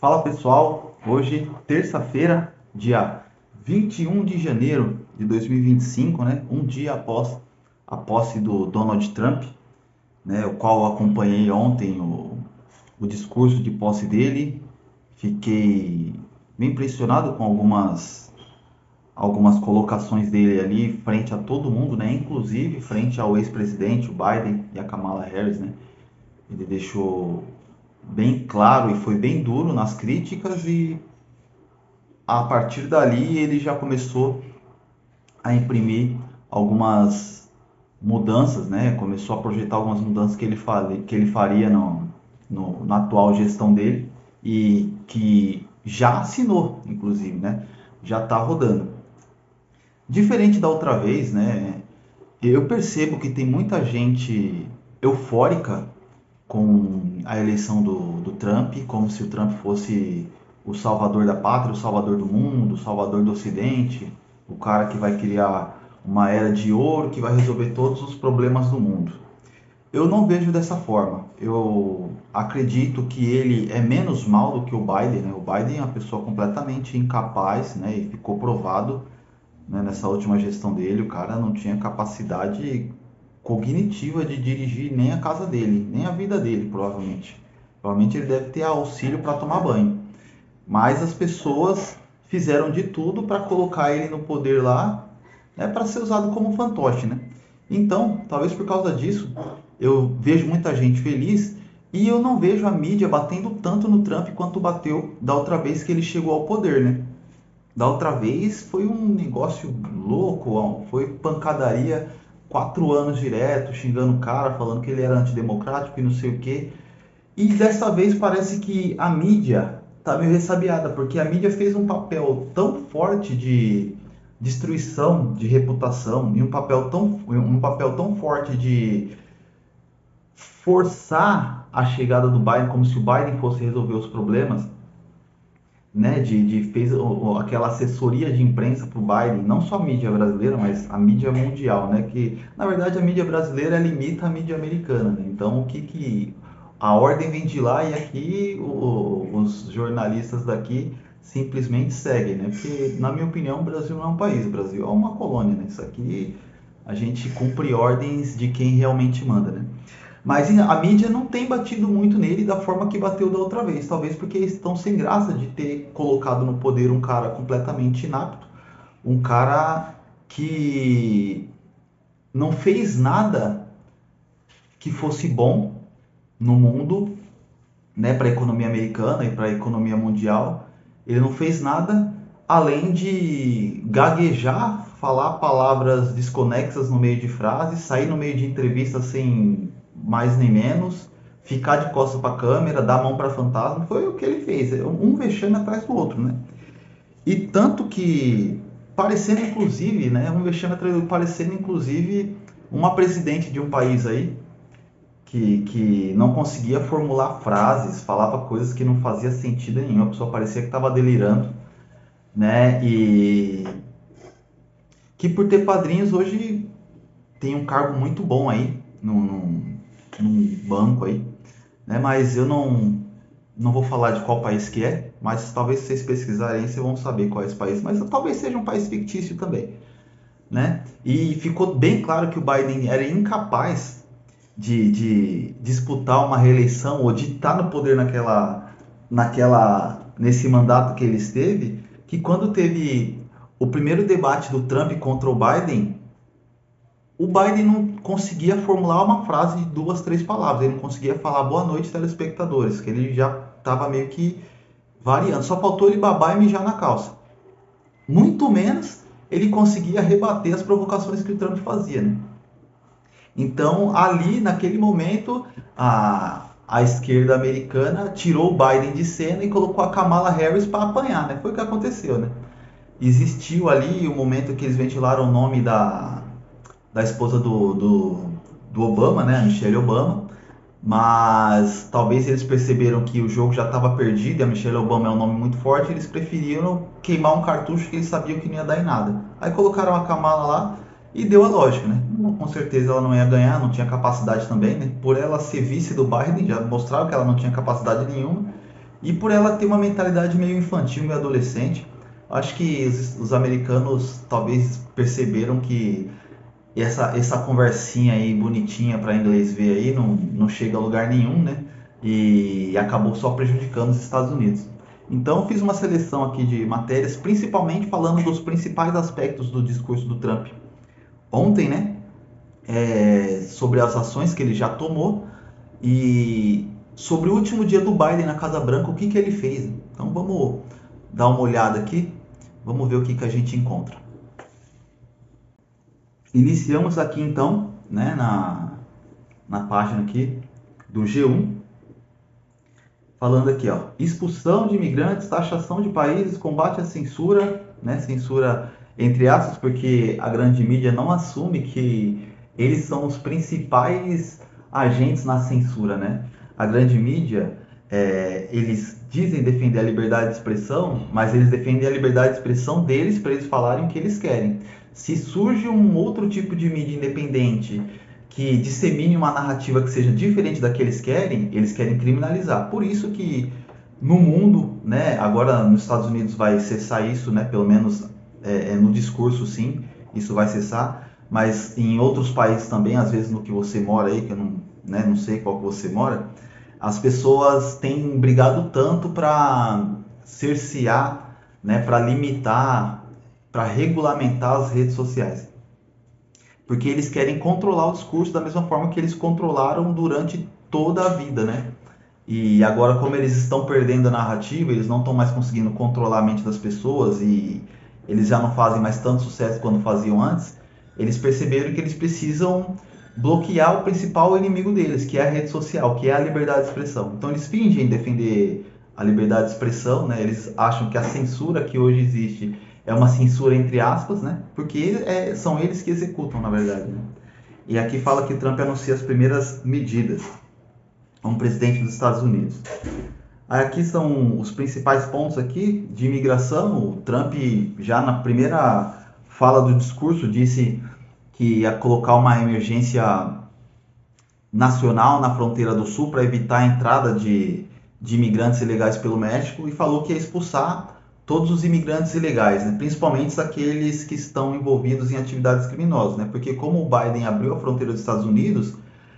Fala pessoal, hoje terça-feira, dia 21 de janeiro de 2025, né? Um dia após a posse do Donald Trump, né? O qual eu acompanhei ontem o discurso de posse dele. Fiquei bem impressionado com algumas colocações dele ali frente a todo mundo, né? Inclusive frente ao ex-presidente, o Biden e a Kamala Harris, né? Ele deixou bem claro e foi bem duro nas críticas e a partir dali ele já começou a imprimir algumas mudanças, né? Começou a projetar algumas mudanças que ele faria na atual gestão dele e que já assinou, inclusive, né? Já está rodando. Diferente da outra vez, né? Eu percebo que tem muita gente eufórica com a eleição do Trump, como se o Trump fosse o salvador da pátria, o salvador do mundo, o salvador do Ocidente, o cara que vai criar uma era de ouro que vai resolver todos os problemas do mundo. Eu não vejo dessa forma. Eu acredito que ele é menos mal do que o Biden, né? O Biden é uma pessoa completamente incapaz, né? E ficou provado, né, nessa última gestão dele. O cara não tinha capacidade cognitiva de dirigir nem a casa dele, nem a vida dele, provavelmente. Provavelmente ele deve ter auxílio para tomar banho. Mas as pessoas fizeram de tudo para colocar ele no poder lá, né, para ser usado como fantoche, né? Então, talvez por causa disso, eu vejo muita gente feliz e eu não vejo a mídia batendo tanto no Trump quanto bateu da outra vez que ele chegou ao poder, né? Da outra vez foi um negócio louco, foi pancadaria 4 anos direto, xingando o cara, falando que ele era antidemocrático e não sei o quê. E dessa vez parece que a mídia tá meio ressabiada, porque a mídia fez um papel tão forte de destruição de reputação e um papel tão forte de forçar a chegada do Biden, como se o Biden fosse resolver os problemas, né, fez aquela assessoria de imprensa para o Biden, não só a mídia brasileira, mas a mídia mundial, né, que na verdade a mídia brasileira limita a mídia americana, né? Então o que a ordem vem de lá e aqui os jornalistas daqui simplesmente seguem, né? Porque na minha opinião o Brasil não é um país, o Brasil é uma colônia, né? Isso aqui a gente cumpre ordens de quem realmente manda, né? Mas a mídia não tem batido muito nele da forma que bateu da outra vez. Talvez porque eles estão sem graça de ter colocado no poder um cara completamente inapto, um cara que não fez nada que fosse bom no mundo, né, para a economia americana e para a economia mundial. Ele não fez nada além de gaguejar, falar palavras desconexas no meio de frases, sair no meio de entrevistas sem mais nem menos, ficar de costas para a câmera, dar a mão para fantasma. Foi o que ele fez, um vexame atrás do outro, né? E tanto que parecendo inclusive, né, um vexame atrás do outro, parecendo inclusive uma presidente de um país aí que não conseguia formular frases, falava coisas que não fazia sentido nenhum, a pessoa parecia que estava delirando, né? E que por ter padrinhos hoje tem um cargo muito bom aí num banco aí, né? Mas eu não vou falar de qual país que é, mas talvez vocês pesquisarem vocês vão saber qual é esse país, mas talvez seja um país fictício também, né? E ficou bem claro que o Biden era incapaz de disputar uma reeleição ou de estar no poder nesse mandato que ele esteve, que quando teve o primeiro debate do Trump contra o Biden não conseguia formular uma frase de 2, 3 palavras, ele não conseguia falar boa noite, telespectadores, que ele já estava meio que variando, só faltou ele babar e mijar na calça. Muito menos ele conseguia rebater as provocações que o Trump fazia, né? Então, ali, naquele momento, a esquerda americana tirou o Biden de cena e colocou a Kamala Harris para apanhar, né? Foi o que aconteceu, né? Existiu ali o momento que eles ventilaram o nome da esposa do Obama, né? A Michelle Obama. Mas talvez eles perceberam que o jogo já estava perdido e a Michelle Obama é um nome muito forte, eles preferiram queimar um cartucho que eles sabiam que não ia dar em nada. Aí colocaram a Kamala lá e deu a lógica, né? Com certeza ela não ia ganhar, não tinha capacidade também, né? Por ela ser vice do Biden, já mostraram que ela não tinha capacidade nenhuma. E por ela ter uma mentalidade meio infantil, meio adolescente, acho que os americanos talvez perceberam que essa conversinha aí bonitinha para inglês ver aí não chega a lugar nenhum, né? E acabou só prejudicando os Estados Unidos. Então eu fiz uma seleção aqui de matérias, principalmente falando dos principais aspectos do discurso do Trump ontem, né? Sobre as ações que ele já tomou e sobre o último dia do Biden na Casa Branca, o que que ele fez. Então vamos dar uma olhada aqui, vamos ver o que que a gente encontra. Iniciamos aqui então, né, na página aqui do G1, falando aqui, ó, expulsão de imigrantes, taxação de países, combate à censura, né, censura entre aspas, porque a grande mídia não assume que eles são os principais agentes na censura, né? A grande mídia, eles dizem defender a liberdade de expressão, mas eles defendem a liberdade de expressão deles para eles falarem o que eles querem. Se surge um outro tipo de mídia independente que dissemine uma narrativa que seja diferente da que eles querem criminalizar. Por isso que no mundo, né, agora nos Estados Unidos vai cessar isso, né, pelo menos no discurso sim, isso vai cessar, mas em outros países também, às vezes no que você mora aí, que eu não, né, não sei qual que você mora, as pessoas têm brigado tanto para cercear, né, para limitar, para regulamentar as redes sociais. Porque eles querem controlar o discurso da mesma forma que eles controlaram durante toda a vida, né? E agora, como eles estão perdendo a narrativa, eles não estão mais conseguindo controlar a mente das pessoas e eles já não fazem mais tanto sucesso quanto faziam antes, eles perceberam que eles precisam bloquear o principal inimigo deles, que é a rede social, que é a liberdade de expressão. Então eles fingem defender a liberdade de expressão, né? Eles acham que a censura que hoje existe é uma censura entre aspas, né? Porque são eles que executam, na verdade. Né? E aqui fala que Trump anuncia as primeiras medidas como presidente dos Estados Unidos. Aqui são os principais pontos aqui de imigração. O Trump já na primeira fala do discurso disse que ia colocar uma emergência nacional na fronteira do sul para evitar a entrada de imigrantes ilegais pelo México e falou que ia expulsar todos os imigrantes ilegais, né? Principalmente aqueles que estão envolvidos em atividades criminosas, né? Porque como o Biden abriu a fronteira dos Estados Unidos,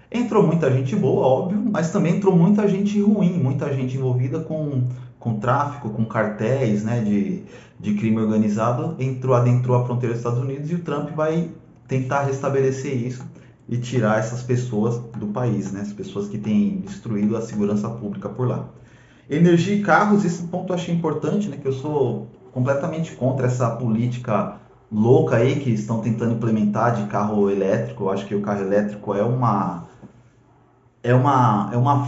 entrou muita gente boa, óbvio, mas também entrou muita gente ruim, muita gente envolvida com tráfico, com cartéis, né, de crime organizado, adentrou a fronteira dos Estados Unidos e o Trump vai tentar restabelecer isso e tirar essas pessoas do país, né, as pessoas que têm destruído a segurança pública por lá. Energia e carros, esse ponto eu achei importante, né, que eu sou completamente contra essa política louca aí que estão tentando implementar de carro elétrico. Eu acho que o carro elétrico é uma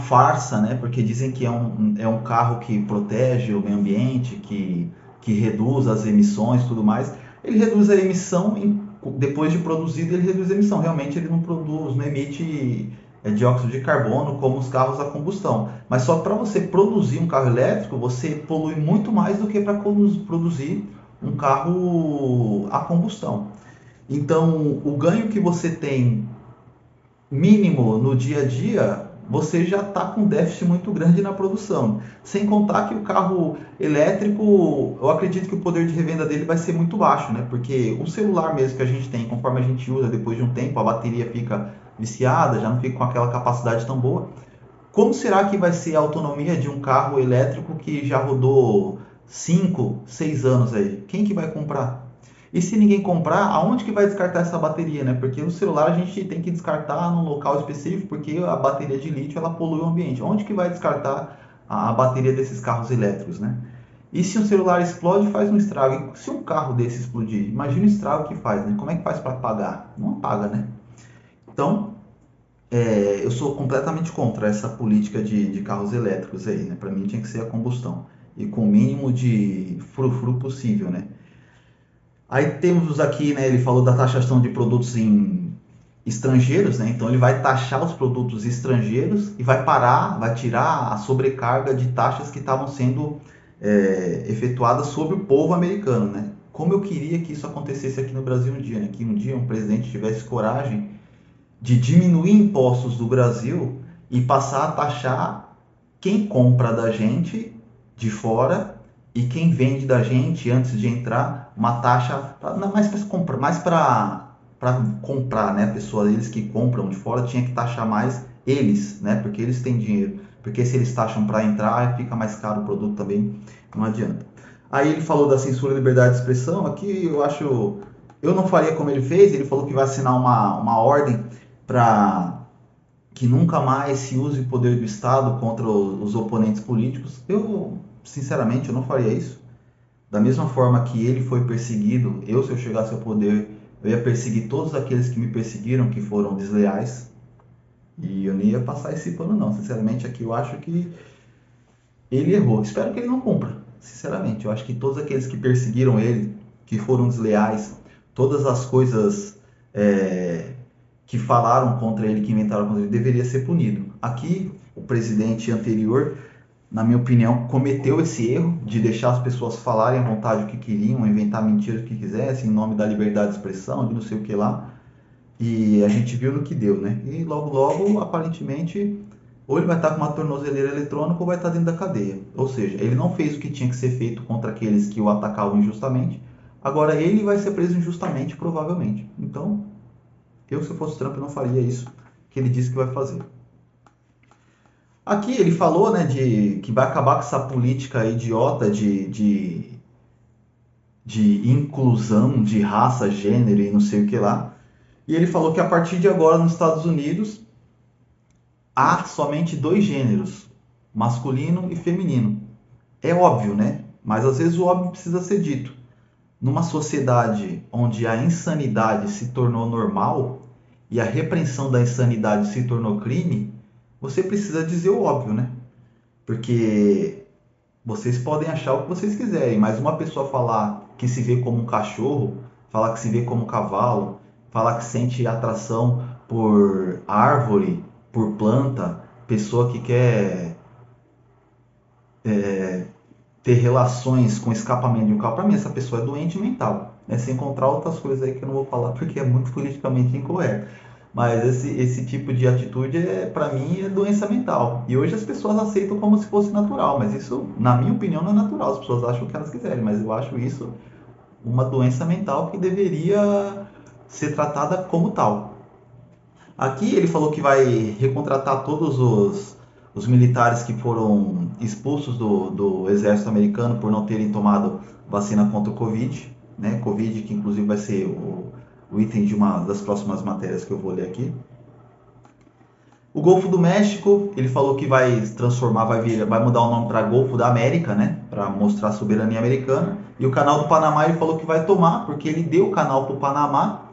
farsa, né? Porque dizem que é um carro que protege o meio ambiente, que reduz as emissões e tudo mais. Ele reduz a emissão, depois de produzido, ele reduz a emissão. Realmente ele não produz, não emite dióxido de carbono como os carros a combustão. Mas só para você produzir um carro elétrico, você polui muito mais do que para produzir um carro a combustão. Então, o ganho que você tem mínimo no dia a dia, você já está com um déficit muito grande na produção. Sem contar que o carro elétrico, eu acredito que o poder de revenda dele vai ser muito baixo, né? Porque o celular mesmo que a gente tem, conforme a gente usa, depois de um tempo, a bateria fica viciada, já não fica com aquela capacidade tão boa. Como será que vai ser a autonomia de um carro elétrico que já rodou 5, 6 anos aí? Quem que vai comprar? E se ninguém comprar, aonde que vai descartar essa bateria, né? Porque no celular a gente tem que descartar num local específico, porque a bateria de lítio ela polui o ambiente. Onde que vai descartar a bateria desses carros elétricos, né? E se um celular explode, faz um estrago. E se um carro desse explodir, imagina o estrago que faz, né? Como é que faz para apagar? Não apaga, né? Então, eu sou completamente contra essa política de carros elétricos aí, né? Para mim tinha que ser a combustão e com o mínimo de frufru possível, né? Aí temos aqui, né, ele falou da taxação de produtos em estrangeiros, né? Então ele vai taxar os produtos estrangeiros e vai tirar a sobrecarga de taxas que estavam sendo efetuadas sobre o povo americano, né? Como eu queria que isso acontecesse aqui no Brasil um dia, né? Que um dia um presidente tivesse coragem de diminuir impostos do Brasil e passar a taxar quem compra da gente de fora e quem vende da gente antes de entrar uma taxa mais para comprar, mais para comprar, né? A pessoa, eles que compram de fora tinha que taxar mais eles, né? Porque eles têm dinheiro. Porque se eles taxam para entrar, fica mais caro o produto também, não adianta. Aí ele falou da censura e liberdade de expressão. Aqui eu acho, eu não faria como ele fez. Ele falou que vai assinar uma ordem para que nunca mais se use o poder do Estado contra os oponentes políticos. Eu, sinceramente, eu não faria isso. Da mesma forma que ele foi perseguido, eu, se eu chegasse ao poder, eu ia perseguir todos aqueles que me perseguiram, que foram desleais. E eu não ia passar esse pano, não. Sinceramente, aqui eu acho que ele errou. Espero que ele não cumpra. Sinceramente, eu acho que todos aqueles que perseguiram ele, que foram desleais, todas as coisas que falaram contra ele, que inventaram contra ele, deveria ser punido. Aqui, o presidente anterior, na minha opinião, cometeu esse erro de deixar as pessoas falarem à vontade o que queriam, inventar mentiras o que quisessem, em nome da liberdade de expressão, de não sei o que lá. E a gente viu no que deu, né? E logo, logo, aparentemente, ou ele vai estar com uma tornozeleira eletrônica ou vai estar dentro da cadeia. Ou seja, ele não fez o que tinha que ser feito contra aqueles que o atacavam injustamente. Agora ele vai ser preso injustamente, provavelmente. Então, eu, se eu fosse Trump, não faria isso que ele disse que vai fazer. Aqui ele falou, né, de que vai acabar com essa política idiota de inclusão de raça, gênero e não sei o que lá. E ele falou que a partir de agora nos Estados Unidos há somente dois gêneros, masculino e feminino. É óbvio, né? Mas às vezes o óbvio precisa ser dito. Numa sociedade onde a insanidade se tornou normal e a repreensão da insanidade se tornou crime, você precisa dizer o óbvio, né? Porque vocês podem achar o que vocês quiserem, mas uma pessoa falar que se vê como um cachorro, falar que se vê como um cavalo, falar que sente atração por árvore, por planta, pessoa que quer ter relações com escapamento de um carro, para mim essa pessoa é doente mental, né? Sem encontrar outras coisas aí que eu não vou falar porque é muito politicamente incorreto. Mas esse tipo de atitude, para mim, é doença mental. E hoje as pessoas aceitam como se fosse natural, mas isso, na minha opinião, não é natural. As pessoas acham o que elas quiserem, mas eu acho isso uma doença mental que deveria ser tratada como tal. Aqui ele falou que vai recontratar todos os militares que foram expulsos do exército americano por não terem tomado vacina contra o Covid, né? Covid que inclusive vai ser o item de uma das próximas matérias que eu vou ler aqui. O Golfo do México, ele falou que vai transformar, vai mudar o nome para Golfo da América, né? Para mostrar a soberania americana. E o canal do Panamá ele falou que vai tomar, porque ele deu o canal para o Panamá.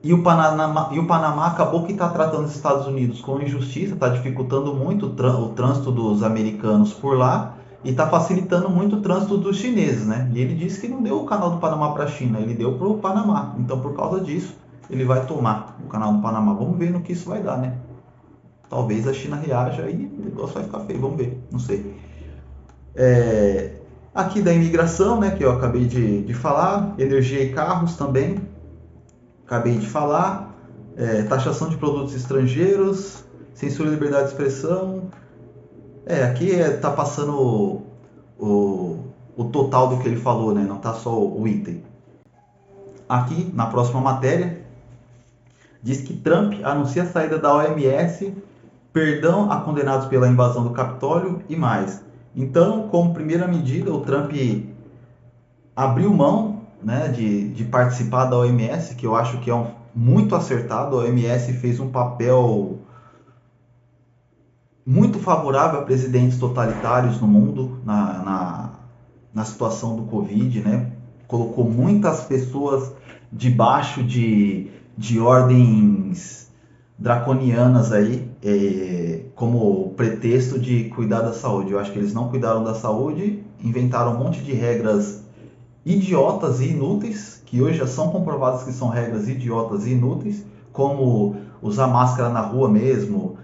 E o Panamá acabou que está tratando os Estados Unidos com injustiça, está dificultando muito o trânsito dos americanos por lá e está facilitando muito o trânsito dos chineses, né? E ele disse que não deu o canal do Panamá para a China, ele deu para o Panamá. Então, por causa disso, ele vai tomar o canal do Panamá. Vamos ver no que isso vai dar, né? Talvez a China reaja e o negócio vai ficar feio, vamos ver, não sei. Aqui da imigração, né, que eu acabei de falar, energia e carros também, acabei de falar, taxação de produtos estrangeiros, censura e liberdade de expressão. Aqui tá passando o total do que ele falou, né? Não tá só o item. Aqui, na próxima matéria, diz que Trump anuncia a saída da OMS, perdão a condenados pela invasão do Capitólio e mais. Então, como primeira medida, o Trump abriu mão, né, de participar da OMS, que eu acho que é muito acertado. A OMS fez um papel muito favorável a presidentes totalitários no mundo, na situação do Covid, né? Colocou muitas pessoas debaixo de ordens draconianas aí, como pretexto de cuidar da saúde. Eu acho que eles não cuidaram da saúde, inventaram um monte de regras idiotas e inúteis, que hoje já são comprovadas que são regras idiotas e inúteis, como usar máscara na rua mesmo,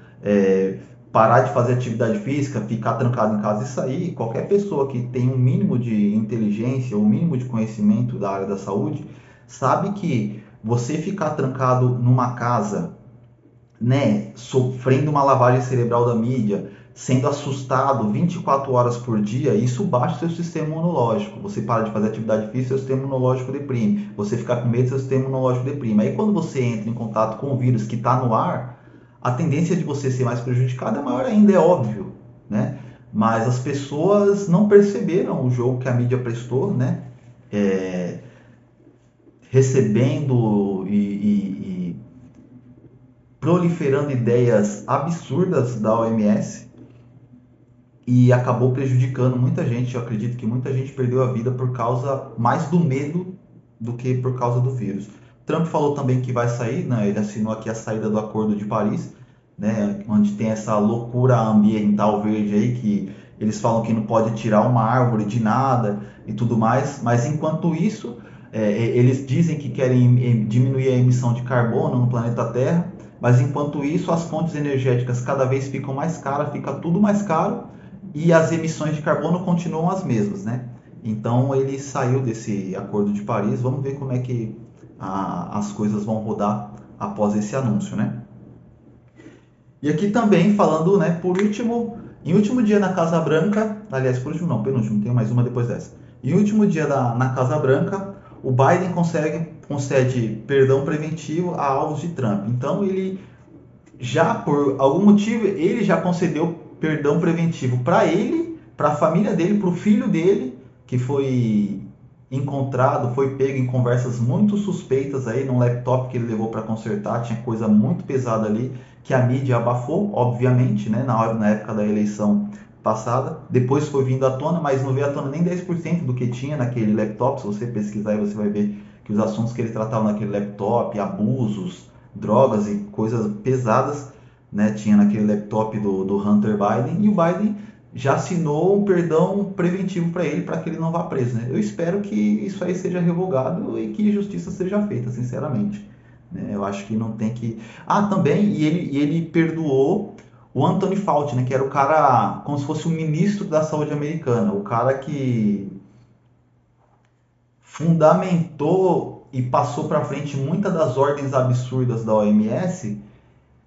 parar de fazer atividade física, ficar trancado em casa. Isso aí, qualquer pessoa que tem um mínimo de inteligência, um mínimo de conhecimento da área da saúde, sabe que você ficar trancado numa casa, né, sofrendo uma lavagem cerebral da mídia, sendo assustado 24 horas por dia, isso baixa o seu sistema imunológico. Você para de fazer atividade física, seu sistema imunológico deprime. Você ficar com medo, seu sistema imunológico deprime. Aí quando você entra em contato com o vírus que está no ar, a tendência de você ser mais prejudicado é maior ainda, é óbvio, né? Mas as pessoas não perceberam o jogo que a mídia prestou, né? Recebendo e proliferando ideias absurdas da OMS e acabou prejudicando muita gente. Eu acredito que muita gente perdeu a vida por causa mais do medo do que por causa do vírus. Trump falou também que vai sair, né? Ele assinou aqui a saída do Acordo de Paris, né? Onde tem essa loucura ambiental verde aí que eles falam que não pode tirar uma árvore de nada e tudo mais, mas enquanto isso, eles dizem que querem diminuir a emissão de carbono no planeta Terra, mas enquanto isso as fontes energéticas cada vez ficam mais caras, fica tudo mais caro e as emissões de carbono continuam as mesmas, né? Então ele saiu desse Acordo de Paris. Vamos ver como é que as coisas vão rodar após esse anúncio, né? E aqui também falando, né, por último, em último dia na Casa Branca, aliás, por último não, penúltimo, tem mais uma depois dessa. Em último dia na Casa Branca, o Biden concede perdão preventivo a alvos de Trump. Então ele já, por algum motivo, ele já concedeu perdão preventivo para ele, para a família dele, para o filho dele, que foi encontrado, foi pego em conversas muito suspeitas aí num laptop que ele levou para consertar, tinha coisa muito pesada ali, que a mídia abafou, obviamente, né, na época da eleição passada. Depois foi vindo à tona, mas não veio à tona nem 10% do que tinha naquele laptop. Se você pesquisar aí, você vai ver que os assuntos que ele tratava naquele laptop, abusos, drogas e coisas pesadas, né, tinha naquele laptop do Hunter Biden, e o Biden já assinou um perdão preventivo para ele, para que ele não vá preso, né? Eu espero que isso aí seja revogado e que justiça seja feita, sinceramente. Né? Eu acho que não tem que... Ah, também, ele perdoou o Anthony Fauci, né, que era o cara, como se fosse o ministro da saúde americana, o cara que fundamentou e passou para frente muitas das ordens absurdas da OMS.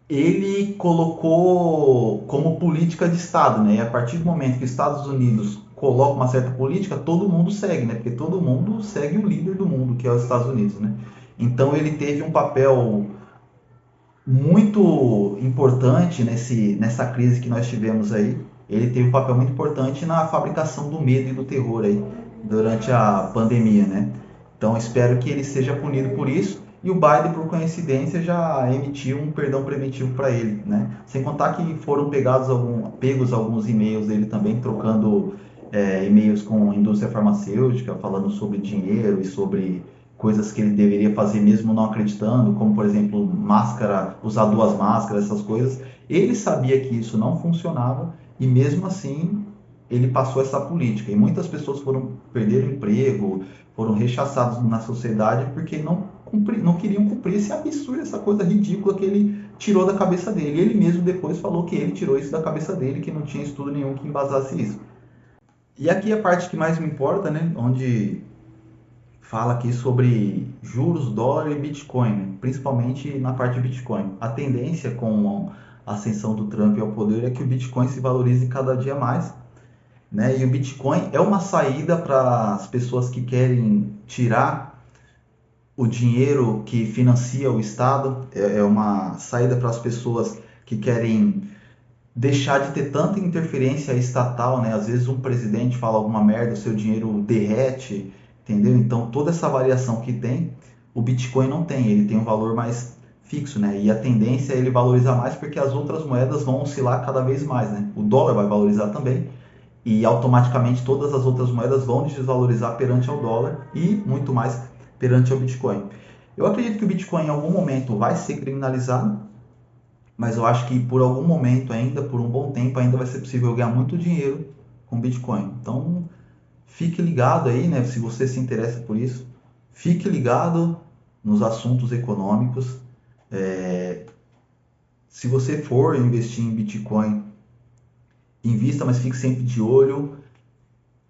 Ele colocou como política de Estado, né? E a partir do momento que os Estados Unidos coloca uma certa política, todo mundo segue, né? Porque todo mundo segue o líder do mundo, que é os Estados Unidos, né? Então ele teve um papel muito importante nessa crise que nós tivemos aí. Ele teve um papel muito importante na fabricação do medo e do terror aí durante a pandemia, né? Então espero que ele seja punido por isso. E o Biden, por coincidência, já emitiu um perdão preventivo para ele, né? Sem contar que foram pegos alguns e-mails dele também, trocando e-mails com a indústria farmacêutica, falando sobre dinheiro e sobre coisas que ele deveria fazer mesmo não acreditando, como por exemplo máscara, usar 2 máscaras, essas coisas. Ele sabia que isso não funcionava e mesmo assim ele passou essa política. E muitas pessoas perderam o emprego, foram rechaçados na sociedade porque não queriam cumprir esse absurdo, essa coisa ridícula que ele tirou da cabeça dele. Ele mesmo depois falou que ele tirou isso da cabeça dele, que não tinha estudo nenhum que embasasse isso. E aqui a parte que mais me importa, né, onde fala aqui sobre juros, dólar e Bitcoin, né, principalmente na parte de Bitcoin. A tendência com a ascensão do Trump ao poder é que o Bitcoin se valorize cada dia mais, né? E o Bitcoin é uma saída para as pessoas que querem tirar o dinheiro que financia o Estado, é uma saída para as pessoas que querem deixar de ter tanta interferência estatal, né? Às vezes um presidente fala alguma merda, o seu dinheiro derrete, entendeu? Então toda essa variação que tem, o Bitcoin não tem, ele tem um valor mais fixo, né? E a tendência é ele valorizar mais porque as outras moedas vão oscilar cada vez mais, né? O dólar vai valorizar também e automaticamente todas as outras moedas vão desvalorizar perante ao dólar e muito mais perante ao Bitcoin. Eu acredito que o Bitcoin em algum momento vai ser criminalizado, mas eu acho que por algum momento ainda, por um bom tempo, ainda vai ser possível ganhar muito dinheiro com Bitcoin. Então, fique ligado aí, né? Se você se interessa por isso, fique ligado nos assuntos econômicos. Se você for investir em Bitcoin, invista, mas fique sempre de olho.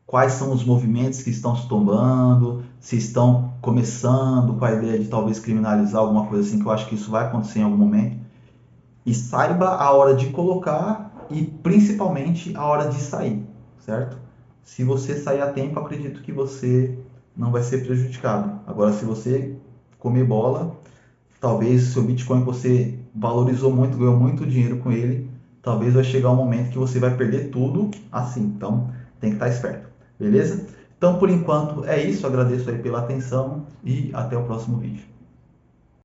Quais são os movimentos que estão se tomando, se estão começando com a ideia de talvez criminalizar alguma coisa assim, que eu acho que isso vai acontecer em algum momento. E saiba a hora de colocar e principalmente a hora de sair, certo? Se você sair a tempo, acredito que você não vai ser prejudicado. Agora, se você comer bola, talvez o seu Bitcoin que você valorizou muito, ganhou muito dinheiro com ele, talvez vai chegar um momento que você vai perder tudo assim. Então, tem que estar esperto, beleza? Então, por enquanto é isso. Agradeço aí pela atenção e até o próximo vídeo.